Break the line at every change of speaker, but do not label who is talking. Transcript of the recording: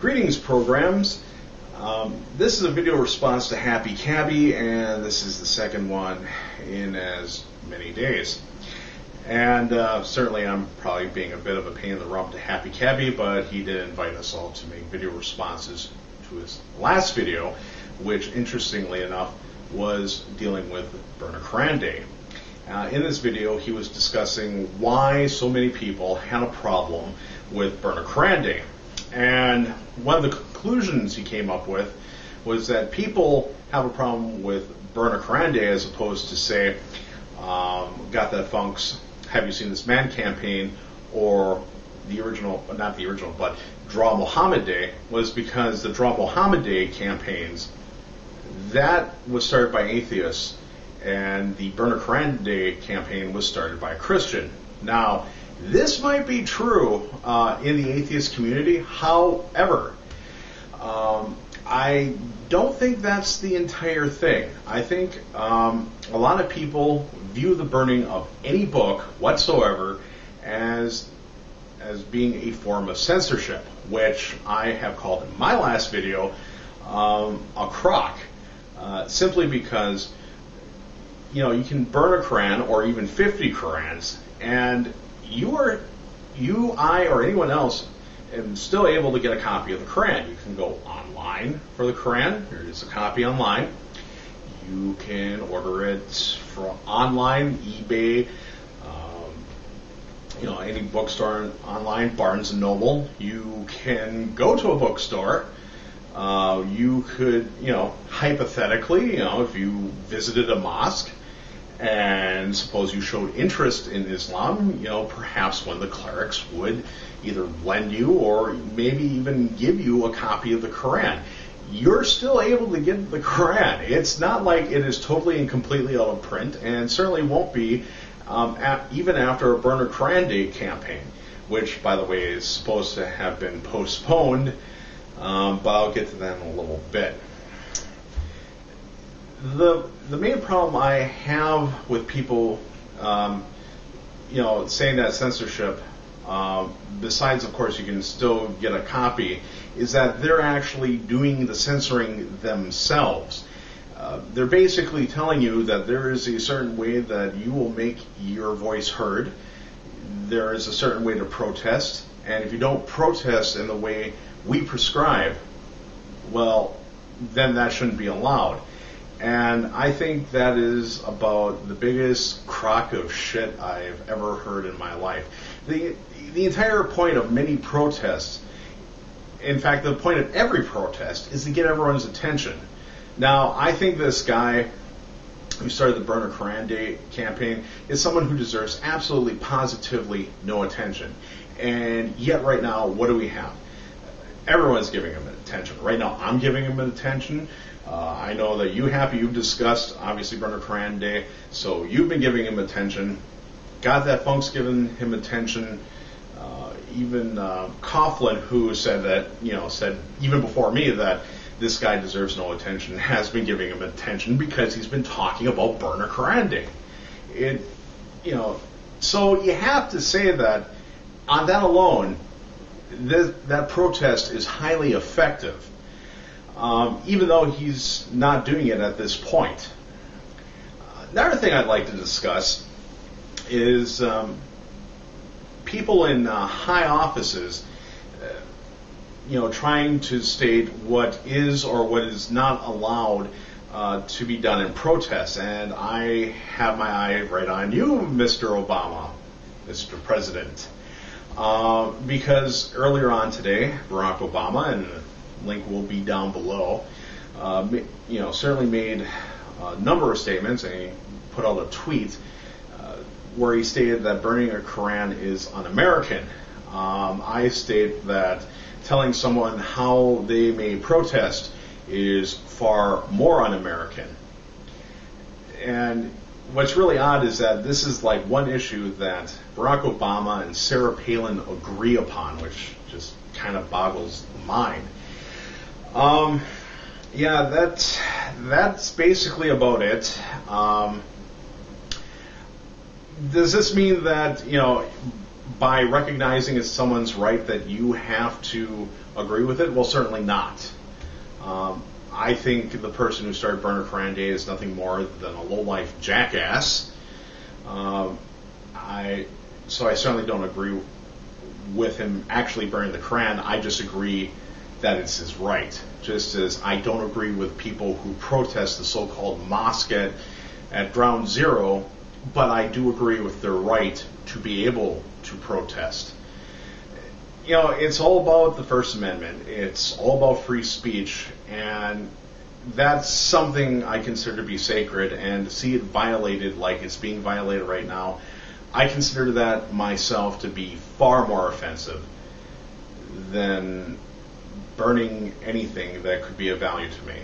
Greetings, programs. This is a video response to Happy Cabby, and this is the second one in as many days. And certainly I'm probably being a bit of a pain in the rump to Happy Cabby, but he did invite us all to make video responses to his last video, which interestingly enough was dealing with Burner Koran Day. In this video he was discussing why so many people had a problem with Burner Koran Day. And one of the conclusions he came up with was that people have a problem with Burner Koran Day as opposed to, say, Gothatfunk's Have You Seen This Man campaign, or the original, not the original, but Draw Muhammad Day, was because the Draw Muhammad Day campaigns, that was started by atheists, and the Burner Koran Day campaign was started by a Christian. Now, this might be true in the atheist community. However, I don't think that's the entire thing. I think a lot of people view the burning of any book whatsoever as being a form of censorship, which I have called in my last video a crock, simply because you can burn a Quran or even 50 Qurans, and I, or anyone else is still able to get a copy of the Quran. You can go online for the Quran. There is a copy online. You can order it from online, eBay, any bookstore online, Barnes & Noble. You can go to a bookstore. You could, hypothetically, if you visited a mosque, and suppose you showed interest in Islam, perhaps one of the clerics would either lend you or maybe even give you a copy of the Quran. You're still able to get the Quran. It's not like it is totally and completely out of print, and certainly won't be even after a Burner Koran Day campaign, which, by the way, is supposed to have been postponed, but I'll get to that in a little bit. The main problem I have with people, saying that censorship, besides, of course, you can still get a copy, is that they're actually doing the censoring themselves. They're basically telling you that there is a certain way that you will make your voice heard. There is a certain way to protest, and if you don't protest in the way we prescribe, well, then that shouldn't be allowed. And I think that is about the biggest crock of shit I've ever heard in my life. The entire point of many protests, in fact, the point of every protest, is to get everyone's attention. Now, I think this guy who started the Burner Koran Day campaign is someone who deserves absolutely, positively no attention. And yet right now, what do we have? Everyone's giving him attention. Right now, I'm giving him attention. I know that you've discussed, obviously, Burner Koran Day, so you've been giving him attention. Gothatfunk's given him attention. Even Coughlin, who said that, said even before me that this guy deserves no attention, has been giving him attention because he's been talking about Burner Koran Day. So you have to say that on that alone, that protest is highly effective. Even though he's not doing it at this point. Another thing I'd like to discuss is people in high offices, trying to state what is or what is not allowed to be done in protests. And I have my eye right on you, Mr. Obama, Mr. President, because earlier on today, Barack Obama, and link will be down below, certainly made a number of statements, and he put out a tweet where he stated that burning a Quran is un-American. I state that telling someone how they may protest is far more un-American. And what's really odd is that this is like one issue that Barack Obama and Sarah Palin agree upon, which just kind of boggles the mind. That's basically about it. Does this mean that, by recognizing it's someone's right that you have to agree with it? Well, certainly not. I think the person who started Burn a Koran Day is nothing more than a low-life jackass. So I certainly don't agree with him actually burning the Koran. I just agree that it's his right. Just as I don't agree with people who protest the so-called mosque at Ground Zero, but I do agree with their right to be able to protest. You know, it's all about the First Amendment. It's all about free speech, and that's something I consider to be sacred, and to see it violated like it's being violated right now, I consider that myself to be far more offensive than burning anything that could be of value to me.